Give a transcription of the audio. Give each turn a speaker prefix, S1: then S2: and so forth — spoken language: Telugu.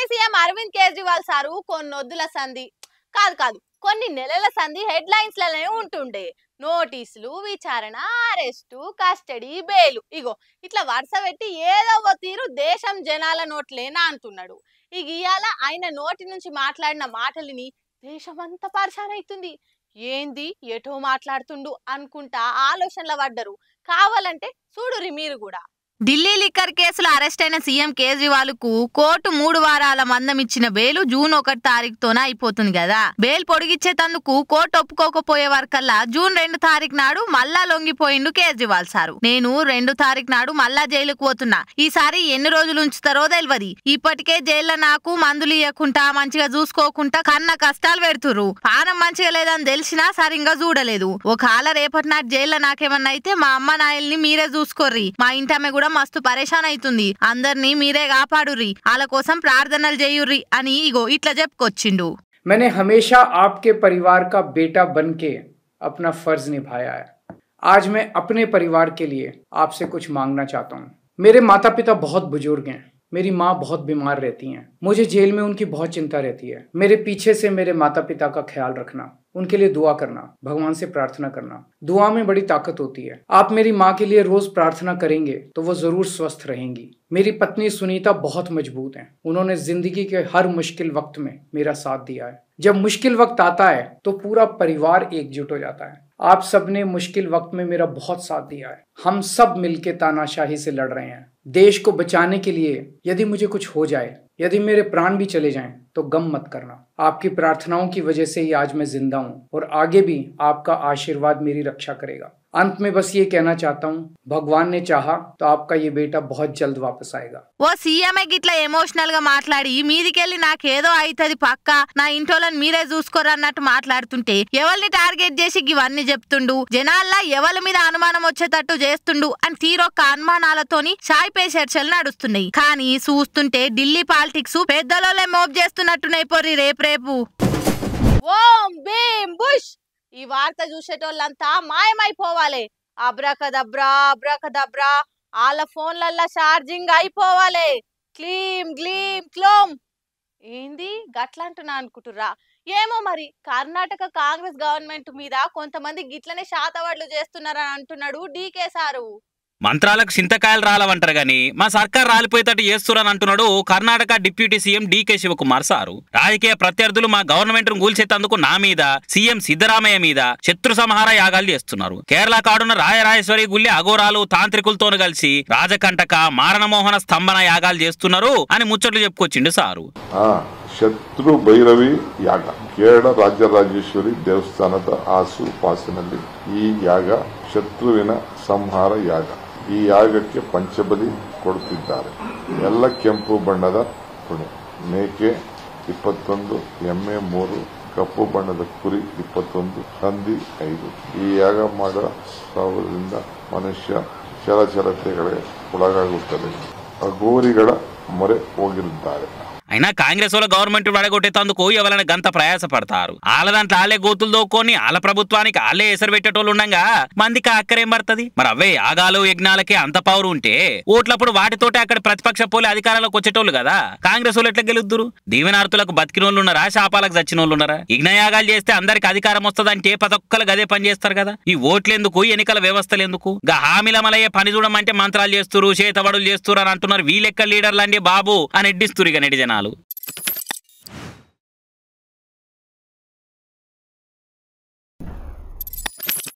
S1: ఢిల్లీ సీఎం అరవింద్ కేజ్రీవాల్ సారు కొన్నొద్దుల సంధి కాదు కొన్ని నెలల సంధి హెడ్లైన్స్ లనే ఉంటుండే. నోటీసులు, విచారణ, అరెస్టు, కస్టడీ, బెయిల్ ఇగో ఇట్లా వరుస పెట్టి ఏదో ఒక తీరు దేశం జనాల నోట్లేనా అంటున్నాడు. ఇవాళ ఆయన నోటి నుంచి మాట్లాడిన మాటలిని దేశమంతా పరిశాన్ అవుతుంది. ఏంది ఎటో మాట్లాడుతుండు అనుకుంటా ఆలోచనల పడ్డరు. కావాలంటే చూడురి మీరు కూడా. ఢిల్లీ లిక్కర్ కేసులో అరెస్ట్ అయిన సీఎం కేజ్రీవాల్ కు కోర్టు 3 వారాల మందం ఇచ్చిన బెయిల్ జూన్ 1 తారీఖుతోనే అయిపోతుంది కదా. బెయిల్ పొడిగిచ్చేతందుకు కోర్టు ఒప్పుకోకపోయే వరకల్లా జూన్ 2 తారీఖు నాడు మళ్ళా లొంగిపోయిండు కేజ్రీవాల్ సారు. నేను 2 తారీఖు నాడు మళ్ళా జైలుకు పోతున్నా, ఈసారి ఎన్ని రోజులు ఉంచుతారో తెలియదు. ఇప్పటికే జైల్లో నాకు మందులు ఇవ్వకుండా మంచిగా చూసుకోకుండా కన్న కష్టాలు పెడుతుర్రు. పానం మంచిగా లేదని తెలిసినా సరిగ్గా చూడలేదు. ఒకవేళ రేపటి నాటి జైల్లో నాకేమన్నా అయితే మా అమ్మ నాయల్ని మీరే చూసుకోర్రి, మా ఇంటమే కూడా మస్తు పరేషాన్ అవుతుంది, అందరినీ మీరే కాపాడుర్రి, వాళ్ళ కోసం ప్రార్థనలు చేయుర్రి అని ఇగో ఇట్లా చెప్పుకొచ్చిండు.
S2: मैंने हमेशा आपके परिवार का बेटा बनके अपना फर्ज निभाया है. आज मैं अपने परिवार के लिए आपसे कुछ मांगना चाहता हूँ. मेरे माता पिता बहुत बुजुर्ग हैं, मेरी माँ बहुत बीमार रहती हैं, मुझे जेल में उनकी बहुत चिंता रहती है. मेरे पीछे से मेरे माता पिता का ख्याल रखना, उनके लिए दुआ करना, भगवान से प्रार्थना करना. दुआ में बड़ी ताकत होती है. आप मेरी माँ के लिए रोज प्रार्थना करेंगे तो वो जरूर स्वस्थ रहेंगी. मेरी पत्नी सुनीता बहुत मजबूत हैं. उन्होंने जिंदगी के हर मुश्किल वक्त में मेरा साथ दिया है. जब मुश्किल वक्त आता है तो पूरा परिवार एकजुट हो जाता है. आप सबने मुश्किल वक्त में मेरा बहुत साथ दिया है. हम सब मिलके तानाशाही से लड़ रहे हैं. देश को बचाने के लिए यदि मुझे कुछ हो जाए, यदि मेरे प्राण भी चले जाएं, तो गम मत करना. आपकी प्रार्थनाओं की वजह से ही आज मैं जिंदा हूँ और आगे भी आपका आशीर्वाद मेरी रक्षा करेगा. अंत में बस ये कहना चाहता हूँ, भगवान ने चाहा तो आपका ये बेटा बहुत जल्द वापस आएगा.
S1: ఓ సీఎంఏ గిట్లా ఎమోషనల్ గా మాట్లాడి మీదికెళ్ళి నాకేదో అవుతుంది పక్క, నా ఇంటోళ్ళని మీరే చూసుకోరన్నట్టు మాట్లాడుతుంటే ఎవరిని టార్గెట్ చేసి ఇవన్నీ చెప్తుండు, జనాల్లా ఎవరి మీద అనుమానం వచ్చేటట్టు చేస్తుండు అని తీరొక్క అనుమానాలతోని షాయిపే చర్చలు నడుస్తున్నాయి. కానీ చూస్తుంటే ఢిల్లీ పాలిటిక్స్ పెద్దలోనే మోబ్ చేస్తున్నట్టున్నాయి పొర్రి రేపు. ఓం భీం బుష్ ఈ వార్త చూసేటోళ్ళంతా మాయమైపోవాలి. అబ్రాకదబ్రా అబ్రాకదబ్రా వాళ్ళ ఫోన్లల్లో ఛార్జింగ్ అయిపోవాలి. క్లీం గ్లీం క్లోమ్ ఏంది గట్లంటున్నా అనుకుంటుర్రా? ఏమో మరి కర్ణాటక కాంగ్రెస్ గవర్నమెంట్ మీద కొంతమంది గిట్లనే శాతవాడ్లు చేస్తున్నారని అంటున్నాడు డీకే సారు.
S3: మంత్రాలకు చింతకాయలు రాలవంటారు గాని మా సర్కార్ రాలిపోయేటట్టు చేస్తురని అంటున్నాడు Karnataka deputy CM DK Shivakumar sir. రాజకీయ ప్రత్యర్థులు మా గవర్నమెంట్ ను కూల్చేందుకు నా మీద, సీఎం సిద్ధరామయ్య మీద శత్రు సంహార యాగాలు చేస్తున్నారు. కేరళ కాడున్న రాయరాజేశ్వరి గుళ్ళి అఘోరాలు తాంత్రికులతో కలిసి రాజకంటక మారణమోహన స్తంభన యాగాలు చేస్తున్నారు అని ముచ్చట్లు చెప్పుకొచ్చిండు సారు.
S4: ಶತ್ರು ಭೈರವಿ ಯಾಗ ಕೇರಳ ರಾಜರಾಜೇಶ್ವರಿ ದೇವಸ್ಥಾನದ ಆಸು ಉಪಾಸನಲ್ಲಿ ಈ ಯಾಗ ಶತ್ರುವಿನ ಸಂಹಾರ ಯಾಗ. ಈ ಯಾಗಕ್ಕೆ ಪಂಚಬಲಿ ಕೊಡುತ್ತಿದ್ದಾರೆ. ಎಲ್ಲ ಕೆಂಪು ಬಣ್ಣದ ಕುಣಿ, ಮೇಕೆ 21, ಎಮ್ಮೆ 3, ಕಪ್ಪು ಬಣ್ಣದ ಕುರಿ 21, ಹಂದಿ 5. ಈ ಯಾಗ ಮಾಡೋ ಸಾವಿರದಿಂದ ಮನುಷ್ಯ ಚಲಚಲತೆಗಳೇ ಒಳಗಾಗುತ್ತದೆ. ಅಘೋರಿಗಳ ಮೊರೆ ಹೋಗಿರುತ್ತಾರೆ.
S3: అయినా కాంగ్రెస్ వాళ్ళ గవర్నమెంట్ వడగొట్టేందుకు ఎవరైనా గంత ప్రయాస పడతారు. వాళ్ళ దాంట్లో ఆలే గోతులు దోక్కొని వాళ్ళ ప్రభుత్వానికి ఆలే ఎసరు పెట్టేటోళ్ళు ఉండగా మందికి అక్కరేం పడుతుంది? మరి అవే యాగాలు యజ్ఞాలకే అంత పవర్ ఉంటే ఓట్లప్పుడు వాటితోటే అక్కడ ప్రతిపక్ష పోలే అధికారంలోకి వచ్చేటోళ్ళు కదా. కాంగ్రెస్ వాళ్ళు ఎట్లా గెలుద్దురు? దీవెనార్థులకు బతికినోళ్ళు ఉన్నారా, శాపాలకు చచ్చినోళ్ళు ఉన్నారా? యజ్ఞయాగాలు చేస్తే అందరికి అధికారం వస్తుందంటే ప్రతొక్కరు గదే పని చేస్తారు కదా. ఈ ఓట్లెందుకు, ఎన్నికల వ్యవస్థలు ఎందుకు? హామీల మలయ్యే పని చూడమంటే మంత్రాలు చేస్తురు, చేతబడులు చేస్తురు అని అంటున్నారు. వీళ్ళెక్క లీడర్లు అండి బాబు అని ఎడ్డిస్తురు ఇక నెటి జనాలు.